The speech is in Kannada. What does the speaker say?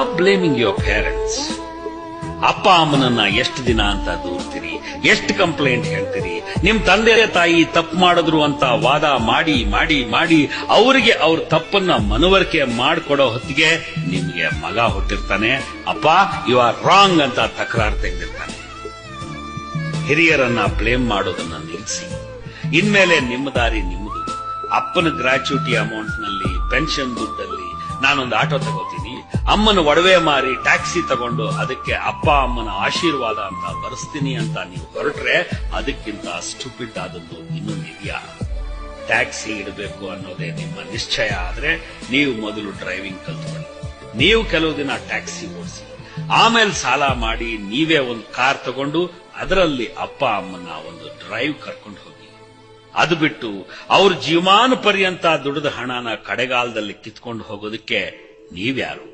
Stop blaming your parents. ಅಪ್ಪ ಅಮ್ಮನನ್ನ ಎಷ್ಟು ದಿನ ಅಂತ ದೂರ್ತೀರಿ, ಎಷ್ಟು ಕಂಪ್ಲೇಂಟ್ ಹೇಳ್ತೀರಿ. ನಿಮ್ ತಂದೆ ತಾಯಿ ತಪ್ಪು ಮಾಡಿದ್ರು ಅಂತ ವಾದ ಮಾಡಿ ಮಾಡಿ ಮಾಡಿ ಅವರಿಗೆ ಅವ್ರ ತಪ್ಪನ್ನ ಮನವರಿಕೆ ಮಾಡಿಕೊಡೋ ಹೊತ್ತಿಗೆ ನಿಮ್ಗೆ ಮಗ ಹುಟ್ಟಿರ್ತಾನೆ, ಅಪ್ಪ ಯು ಆರ್ ರಾಂಗ್ ಅಂತ ತಕರಾರು ತೆಗೆದಿರ್ತಾನೆ. ಹಿರಿಯರನ್ನ ಬ್ಲೇಮ್ ಮಾಡೋದನ್ನ ನಿಲ್ಲಿಸಿ. ಇನ್ಮೇಲೆ ನಿಮ್ಮ ದಾರಿ ನಿಮ್ಮದು. ಅಪ್ಪನ ಗ್ರಾಚ್ಯುಟಿ ಅಮೌಂಟ್ ನಲ್ಲಿ, ಪೆನ್ಷನ್ ದುಡ್ಡಲ್ಲಿ ನಾನೊಂದು ಆಟೋ ತಗೋತೀನಿ, ಅಮ್ಮನ ಒಡವೆ ಮಾರಿ ಟ್ಯಾಕ್ಸಿ ತಗೊಂಡು ಅದಕ್ಕೆ ಅಪ್ಪ ಅಮ್ಮನ ಆಶೀರ್ವಾದ ಅಂತ ಬರೆಸ್ತೀನಿ ಅಂತ ನೀವು ಹೊರಟ್ರೆ ಅದಕ್ಕಿಂತ ಸ್ಟುಪಿಡ್ ಆದದ್ದು ಇನ್ನೊಂದಿದೆಯಾ? ಟ್ಯಾಕ್ಸಿ ಇಡಬೇಕು ಅನ್ನೋದೇ ನಿಮ್ಮ ನಿಶ್ಚಯ ಆದ್ರೆ ನೀವು ಮೊದಲು ಡ್ರೈವಿಂಗ್ ಕಲ್ತ್ಕೊಳ್ಳಿ. ನೀವು ಕೆಲವು ದಿನ ಟ್ಯಾಕ್ಸಿ ಓಡಿಸಿ, ಆಮೇಲೆ ಸಾಲ ಮಾಡಿ ನೀವೇ ಒಂದು ಕಾರ್ ತಗೊಂಡು ಅದರಲ್ಲಿ ಅಪ್ಪ ಅಮ್ಮನ ಒಂದು ಡ್ರೈವ್ ಕರ್ಕೊಂಡು ಹೋಗಿ. ಅದು ಬಿಟ್ಟು ಅವ್ರ ಜೀವಮಾನ ಪರ್ಯಂತ ದುಡಿದ ಹಣನ ಕಡೆಗಾಲದಲ್ಲಿ ಕಿತ್ಕೊಂಡು ಹೋಗೋದಕ್ಕೆ ನೀವ್ಯಾರು?